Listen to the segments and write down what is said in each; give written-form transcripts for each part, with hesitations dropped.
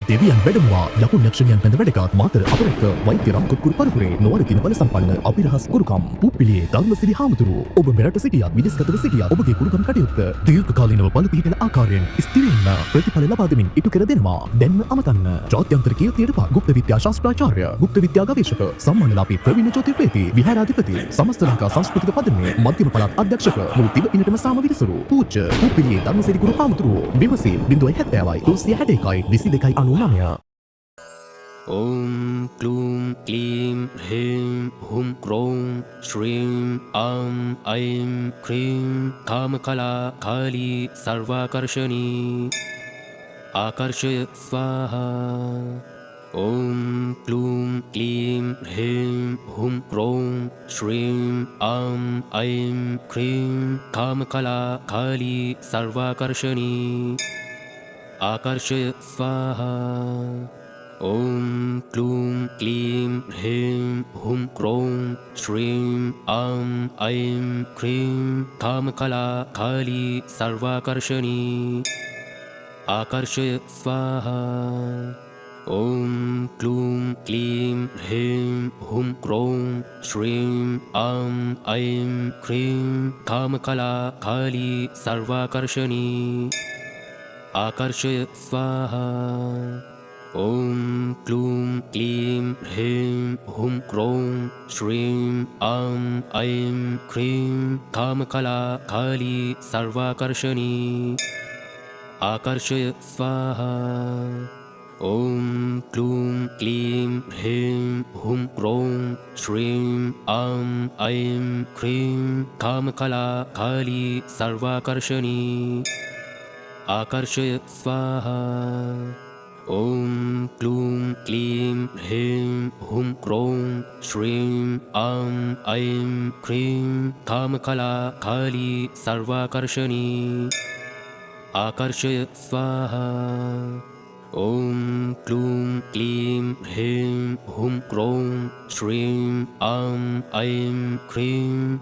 දෙවියන් වැඩමවා යකුන් යක්ෂණයන් පැඳ වැඩගත් මාතර අපරෙක්ක වෛද්‍ය රම්කොත් කුරු පරපුරේ නොවරදින බල සම්පන්න අභිරහස් කුරුකම් පුප්පිලියේ ධර්මසිරි හාමුදුරුවෝ ඔබ මෙරට සිටියත් විදේශගතව සිටියත් ඔබගේ කුරුකම් කටයුත්ත දීර්ඝකාලීනව බල පිහිටන ආකාරයෙන් ස්ථිරයෙන්ම ප්‍රතිඵල ලබා දෙමින් ඉටු කර දෙනවා. දැන්ම අමතන්න ජාත්‍යන්තර කීර්තියට පත් ගුප්ත විද්‍යා ශාස්ත්‍රාචාර්ය ගුප්ත විද්‍යා ගවේෂක සම්මානලාභී ප්‍රවීණ ජ්‍යොතිර්වේදී විහාරාධිපති සමස්ත ලංකා සංස්කෘතික පදනමේ මධ්‍යම පළාත් අධ්‍යක්ෂක මුළු තිබ පිනටම සාම විදසුරු පූජ්‍ය පුප්පිලියේ ධර්මසිරි කුරු හාමුදුරුවෝ විමසී 070යි 361යි 22.99 ओम क्लूम क्लीम ह्रीं हुं क्रों श्रीं आं ऐं क्रीं कामकला काली सर्वाकर्षणी आकर्षय स्वाहा। ओम क्लूम क्लीं ह्रीं हुं क्रों श्रीं आं ऐं क्रीं कामकला काली सर्वाकर्षणी आकर्षय स्वाहा। ओम क्लूं क्लीं ह्रीं हुं क्रों श्रीं आं ऐं क्रीं कामकला काली सर्वाकर्षणी आकर्षय स्वाहा। ओम क्लूं क्लीं ह्रीं हुं क्रों श्रीं आं ऐं क्रीं कामकला काली सर्वाकर्षणी आकर्षय स्वाहा। ओम क्लूं क्लीं ह्रीं हुं क्रों श्रीं आं ऐं क्रीं कामकला काली सर्वाकर्षणी आकर्षय स्वाहा। ओम क्लूं क्लीं ह्रीं हुं क्रों श्रीं आं ऐं क्रीं कामकला काली सर्वाकर्षणी आकर्षय स्वाहा। ओम क्लूं क्लीं ह्रीं हुं क्रों श्रीं आं ऐं क्रीं कामकला काली सर्वाकर्षणी आकर्षय स्वाहा। ओम क्लूं क्लीं ह्रीं हुं क्रों श्रीं आं ऐं क्रीं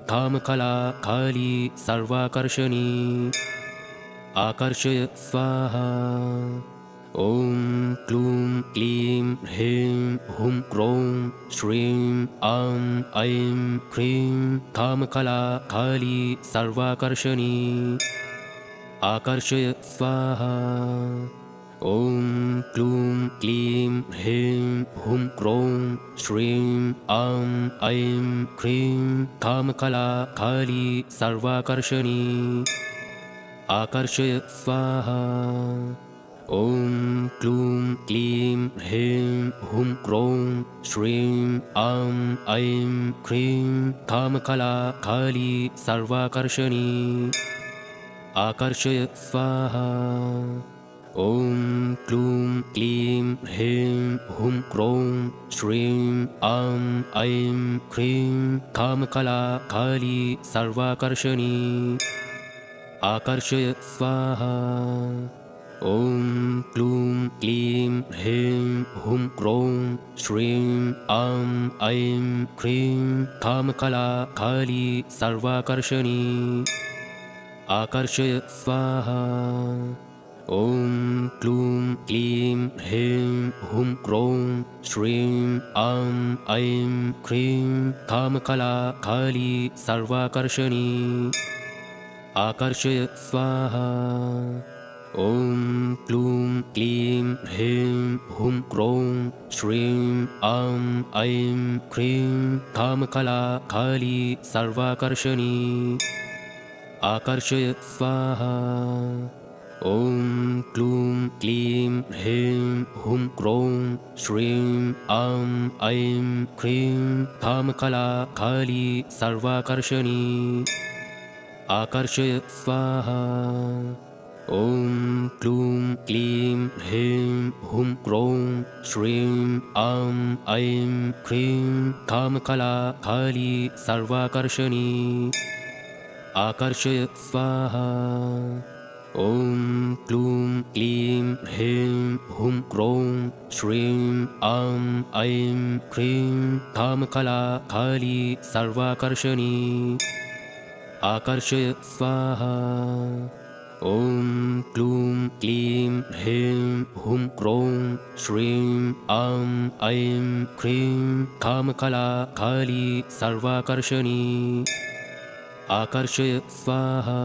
कामकला काली सर्वाकर्षणी आकर्षय स्वाहा। ओम क्लूं क्लीं ह्रीं हुं क्रों श्रीं आं ऐं क्रीं कामकला काली सर्वाकर्षणी आकर्षय स्वाहा। ओम क्लूं क्लीं ह्रीं हुं क्रों श्रीं आं ऐं क्रीं कामकला काली सर्वाकर्षणी आकर्षय स्वाहा। ओम क्लूं क्लीं ह्रीं हुं क्रों श्रीं आं ऐं क्रीं कामकला काली सर्वाकर्षणी आकर्षय स्वाहा। ओम क्लूं क्लीं ह्रीं हुं क्रों श्रीं आं ऐं क्रीं कामकला काली सर्वाकर्षणी आकर्षय स्वाहा। ओम क्लूं क्लीं ह्रीं हुं क्रों श्रीं आं ऐं क्रीं कामकला काली सर्वाकर्षणी आकर्षय स्वाहा। ओम क्लूं क्लीं ह्रीं हुं क्रों श्रीं आं ऐं क्रीं कामकला काली सर्वाकर्षणी आकर्षय स्वाहा। ओम क्लूं क्लीं ह्रीं हुं क्रों श्रीं आं ऐं क्रीं कामकला काली सर्वाकर्षणी आकर्षय स्वाहा। ओम क्लूं क्लीं ह्रीं हुं क्रों श्रीं आं ऐं क्रीं कामकला काली सर्वाकर्षणी आकर्षय स्वाहा। ओम क्लूं क्लीं ह्रीं हुं क्रों श्रीं आं ऐं क्रीं कामकला काली सर्वाकर्षणी आकर्षय स्वाहा। ओम क्लूं क्लीं ह्रीं हुं क्रों श्रीं आं ऐं क्रीं कामकला काली सर्वाकर्षणी आकर्षय स्वाहा। ॐ क्लूं क्लीं ह्रीं हुं क्रों श्रीं आं ऐं क्रीं कामकला काली सर्वाकर्षणी आकर्षय स्वाहा। ॐ क्लूं क्लीं ह्रीं हुं क्रों श्रीं आं ऐं क्रीं कामकला काली सर्वाकर्षणी आकर्षय स्वाहा।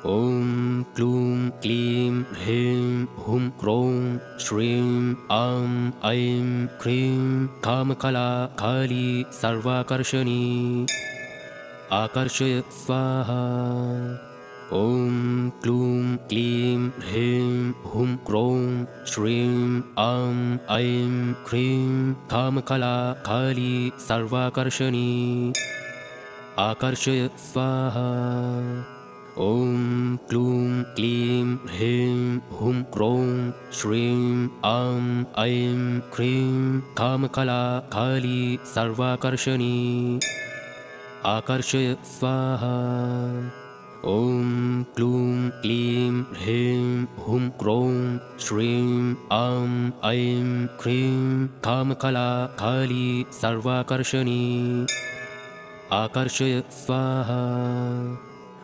ॐ क्लूं क्लीं ह्रीं हुं क्रों श्रीं आं ऐं क्रीं कामकला काली सर्वाकर्षणी आकर्षय स्वाहा। ॐ क्लूं क्लीं ह्रीं हुं क्रों श्रीं आं ऐं क्रीं कामकला काली सर्वाकर्षणी आकर्षय स्वाहा। ॐ क्लूं क्लीं ह्रीं हुं क्रों श्रीं आं ऐं क्रीं कामकला काली सर्वाकर्षणी आकर्षय स्वाहा। ॐ क्लूं क्लीं ह्रीं हुं क्रों श्रीं आं ऐं क्रीं कामकला काली सर्वाकर्षणी आकर्षय स्वाहा।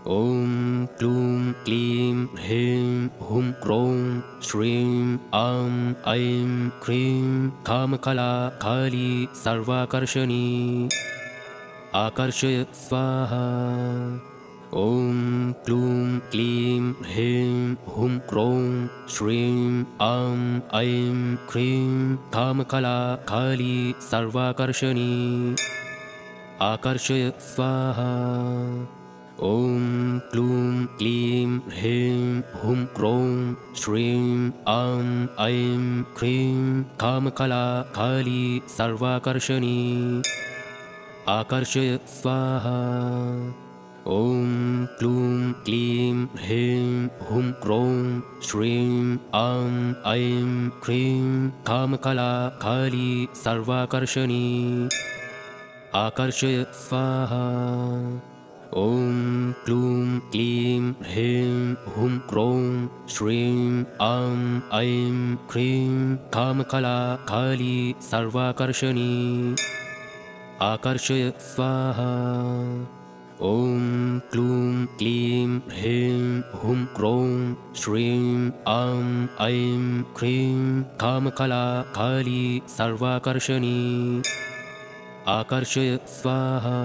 ॐ क्लूं क्लीं ह्रीं हुं क्रों श्रीं आं ऐं क्रीं कामकला काली सर्वाकर्षणी आकर्षय स्वाहा। ॐ क्लूं क्लीं ह्रीं हुं क्रों श्रीं आं ऐं क्रीं कामकला काली सर्वाकर्षणी आकर्षय स्वाहा। ॐ क्लूं क्लीं ह्रीं हुं क्रों श्रीं आं ऐं क्रीं कामकला काली सर्वाकर्षणी आकर्षय स्वाहा। ॐ क्लूं क्लीं ह्रीं हुं क्रों श्रीं आं ऐं क्रीं कामकला काली सर्वाकर्षणी आकर्षय स्वाहा। ॐ क्लूं क्लीं ह्रीं हुं क्रों श्रीं आं ऐं क्रीं कामकला काली सर्वाकर्षणी आकर्षय स्वाहा। ॐ क्लूं क्लीं ह्रीं हुं क्रों श्रीं आं ऐं क्रीं कामकला काली सर्वाकर्षणी आकर्षय स्वाहा।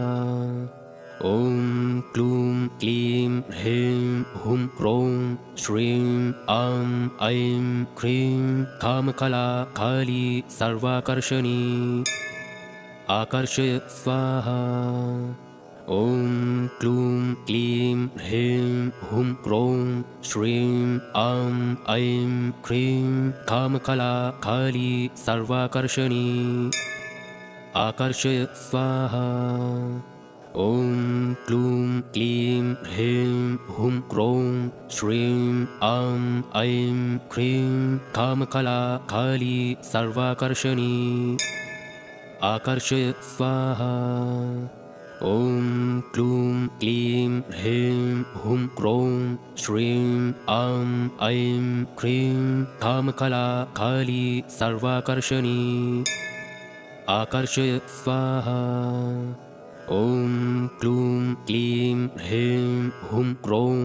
ॐ क्लूं क्लीं ह्रीं हुं क्रों श्रीं आं ऐं क्रीं कामकला काली सर्वाकर्षणी आकर्षय स्वाहा। ॐ क्लूं क्लीं ह्रीं हुं क्रों श्रीं आं ऐं क्रीं कामकला काली सर्वाकर्षणी आकर्षय स्वाहा। ॐ क्लूं क्लीं ह्रीं हुं क्रों श्रीं आं ऐं क्रीं कामकला काली सर्वाकर्षणी आकर्षय स्वाहा। ॐ क्लूं क्लीं ह्रीं हुं क्रों श्रीं आं ऐं क्रीं कामकला काली सर्वाकर्षणी आकर्षय स्वाहा। ॐ क्लूं क्लीं ह्रीं हुं क्रों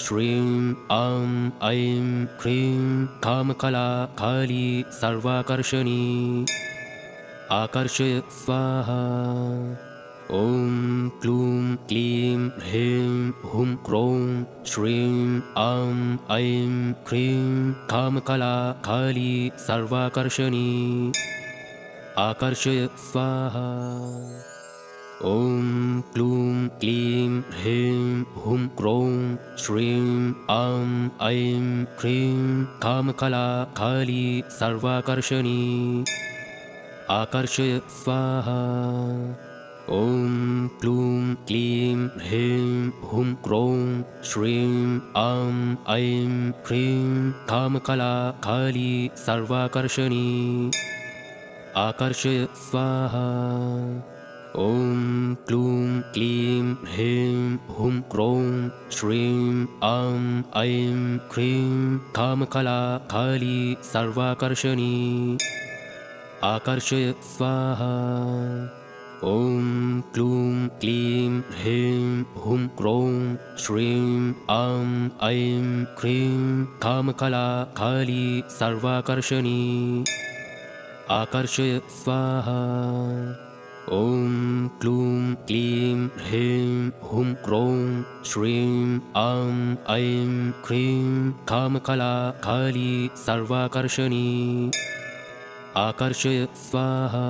श्रीं आं ऐं क्रीं कामकला काली सर्वाकर्षणी आकर्षय स्वाहा। ॐ क्लूं क्लीं ह्रीं हुं क्रों श्रीं आं ऐं क्रीं कामकला काली सर्वाकर्षणी आकर्षय स्वाहा। ॐ क्लूं क्लीं ह्रीं हुं क्रों श्रीं आं ऐं क्रीं कामकला काली सर्वाकर्षणी आकर्षय स्वाहा। ॐ क्लूं क्लीं ह्रीं हुं क्रों श्रीं आं ऐं क्रीं कामकला काली सर्वाकर्षणी आकर्षय स्वाहा। ॐ प्लूं क्लीं ह्रीं हुं क्रों श्रीं आं ऐं क्रीं कामकला काली सर्वाकर्षणी आकर्षय स्वाहा। ॐ प्लूं क्लीं ह्रीं हुं क्रों श्रीं आं ऐं क्रीं कामकला काली सर्वाकर्षणी आकर्षय स्वाहा। ॐ प्लूं क्लीं ह्रीं हुं क्रों श्रीं आं ऐं क्रीं कामकला काली सर्वाकर्षणी आकर्षय स्वाहा।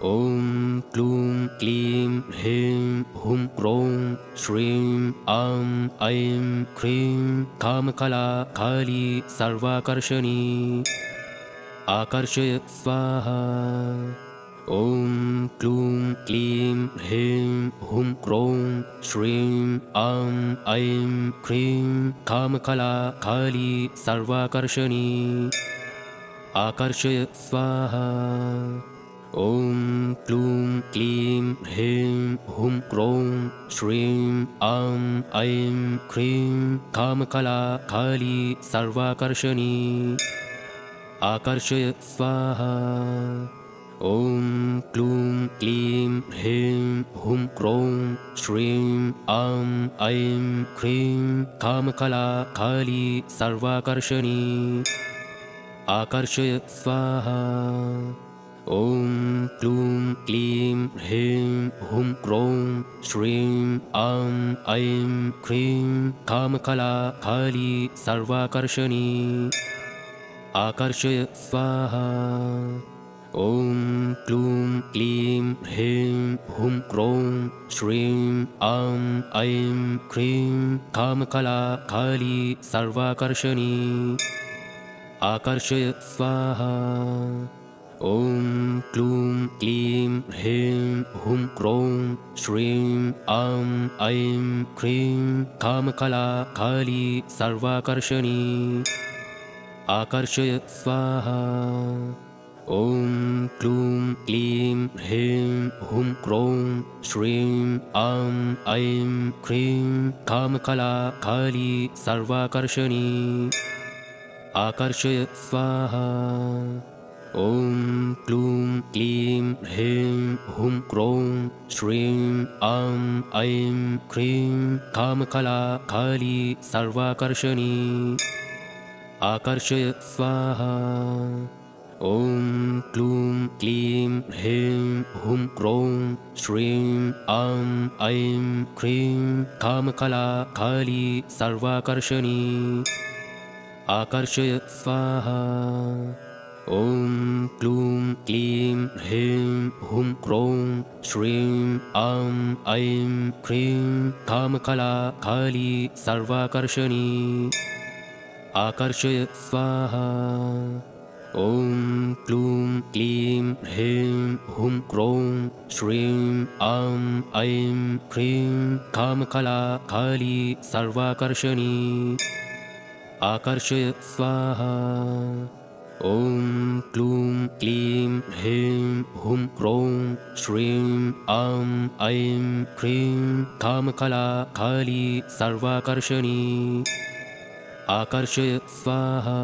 ॐ प्लूं क्लीं ह्रीं हुं क्रों श्रीं आं ऐं क्रीं कामकला काली सर्वाकर्षणी आकर्षय स्वाहा। ॐ प्लूं क्लीं ह्रीं हुं क्रों श्रीं आं ऐं क्रीं कामकला काली सर्वाकर्षणी आकर्षय स्वाहा। ॐ प्लूं क्लीं ह्रीं हुं क्रों श्रीं आं ऐं क्रीं कामकला काली सर्वाकर्षणी आकर्षय स्वाहा। ॐ प्लूं क्लीं ह्रीं हुं क्रों श्रीं आं ऐं क्रीं कामकला काली सर्वाकर्षणी आकर्षय स्वाहा। ॐ प्लूं क्लीं ह्रीं हुं क्रों श्रीं आं ऐं क्रीं कामकला काली सर्वाकर्षणी आकर्षय स्वाहा। ॐ प्लूं क्लीं ह्रीं हुं क्रों श्रीं आं ऐं क्रीं कामकला काली सर्वाकर्षणी आकर्षय स्वाहा। ॐ प्लूं क्लीं ह्रीं हुं क्रों श्रीं आं ऐं क्रीं कामकला काली सर्वाकर्षणी आकर्षय स्वाहा। ॐ प्लूं क्लीं ह्रीं हुं क्रों श्रीं आं ऐं क्रीं कामकला काली सर्वाकर्षणी आकर्षय स्वाहा। ॐ प्लूं क्लीं ह्रीं हुं क्रों श्रीं आं ऐं क्रीं कामकला काली सर्वाकर्षणी आकर्षय स्वाहा। ॐ प्लूं क्लीं ह्रीं हुं क्रों श्रीं आं ऐं क्रीं कामकला काली सर्वाकर्षणी आकर्षय स्वाहा। ॐ प्लूं क्लीं ह्रीं हुं क्रों श्रीं आं ऐं क्रीं कामकला काली सर्वाकर्षणी आकर्षय स्वाहा। ॐ प्लूं क्लीं ह्रीं हुं क्रों श्रीं आं ऐं क्रीं कामकला काली सर्वाकर्षणी आकर्षय स्वाहा। ॐ प्लूं क्लीं ह्रीं हुं क्रों श्रीं आं ऐं क्रीं कामकला काली सर्वाकर्षणी आकर्षय स्वाहा।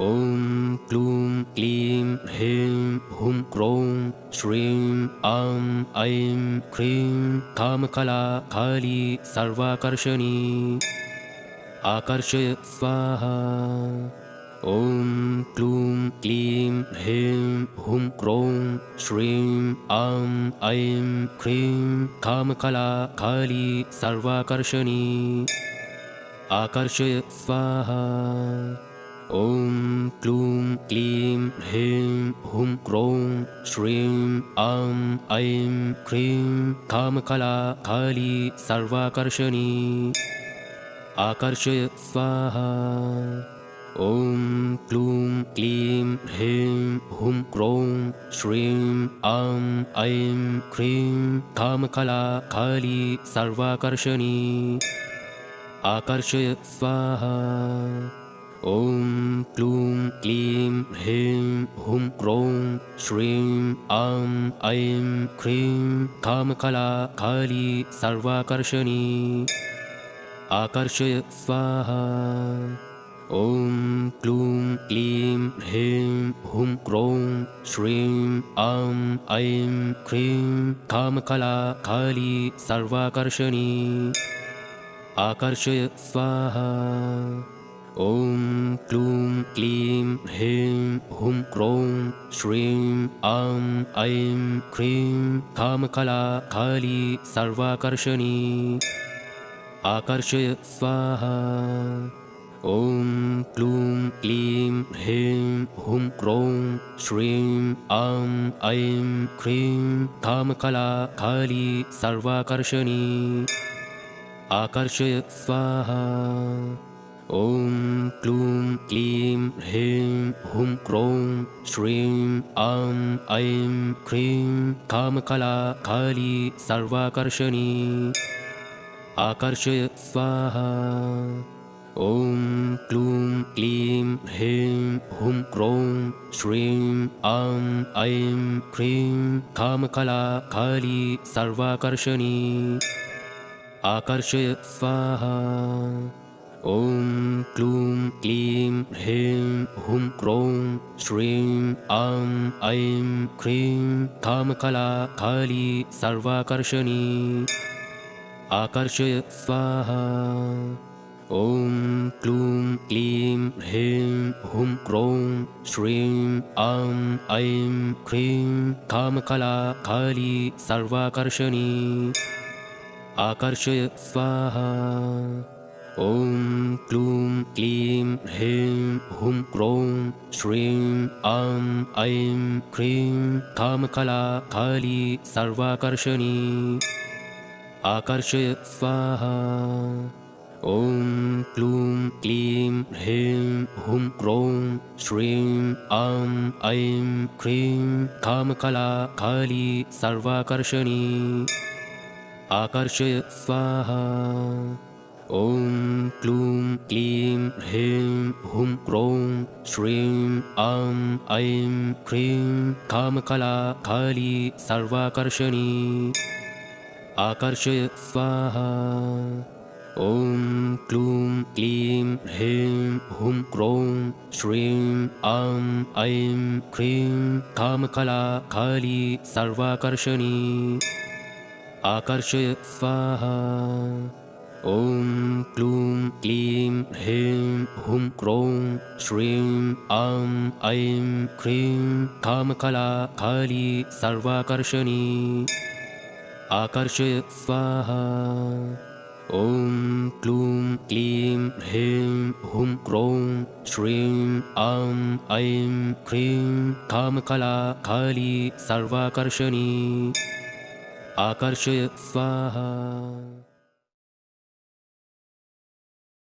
ॐ प्लूं क्लीं ह्रीं हुं क्रों श्रीं आं ऐं क्रीं कामकला काली सर्वाकर्षणी आकर्षय स्वाहा। ॐ प्लूं क्लीं ह्रीं हुं क्रों श्रीं आं ऐं क्रीं कामकला काली सर्वाकर्षणी आकर्षय स्वाहा। ॐ प्लूं क्लीं ह्रीं हुं क्रों श्रीं आं ऐं क्रीं कामकला काली सर्वाकर्षणी आकर्षय स्वाहा। ॐ प्लूं क्लीं ह्रीं हुं क्रों श्रीं आं ऐं क्रीं कामकला काली सर्वाकर्षणी आकर्षय स्वाहा। ॐ क्लूं क्लीं ह्रीं हुं क्रों श्रीं आं ऐं क्रीं कामकला काली सर्वाकर्षणी आकर्षय स्वाहा। ॐ क्लूं क्लीं ह्रीं हुं क्रों श्रीं आं ऐं क्रीं कामकला काली सर्वाकर्षणी आकर्षय स्वाहा। ॐ क्लूं क्लीं ह्रीं हुं क्रों श्रीं आं ऐं क्रीं कामकला काली सर्वाकर्षणी आकर्षय स्वाहा। ॐ क्लूं क्लीं ह्रीं हुं क्रों श्रीं आं ऐं क्रीं कामकला काली सर्वाकर्षणी आकर्षय स्वाहा। ॐ क्लूं क्लीं ह्रीं हुं क्रों श्रीं आं ऐं क्रीं कामकला काली सर्वाकर्षणी आकर्षय स्वाहा। ॐ क्लूं क्लीं ह्रीं हुं क्रों श्रीं आं ऐं क्रीं कामकला काली सर्वाकर्षणी आकर्षय स्वाहा। ॐ क्लूं क्लीं ह्रीं हुं क्रों श्रीं आं ऐं क्रीं कामकला काली सर्वाकर्षणी आकर्षय स्वाहा। ॐ क्लूं क्लीं ह्रीं हुं क्रों श्रीं आं ऐं क्रीं कामकला काली सर्वाकर्षणी आकर्षय स्वाहा। ॐ क्लूं क्लीं ह्रीं हुं क्रों श्रीं आं ऐं क्रीं कामकला काली सर्वाकर्षणी आकर्षय स्वाहा। ॐ क्लूं क्लीं ह्रीं हुं क्रों श्रीं आं ऐं क्रीं कामकला काली सर्वाकर्षणी आकर्षय स्वाहा। ॐ क्लूं क्लीं ह्रीं हुं क्रों श्रीं आं ऐं क्रीं कामकला काली सर्वाकर्षणी आकर्षय स्वाहा। ॐ क्लूं क्लीं ह्रीं हुं क्रों श्रीं आं ऐं क्रीं कामकला काली सर्वाकर्षणी आकर्षय स्वाहा। ॐ क्लूं क्लीं ह्रीं हुं क्रों श्रीं आं ऐं क्रीं कामकला काली सर्वाकर्षणी आकर्षय स्वाहा। ॐ क्लूं क्लीं ह्रीं हुं क्रों श्रीं आं ऐं क्रीं कामकला काली सर्वाकर्षणी आकर्षय स्वाहा।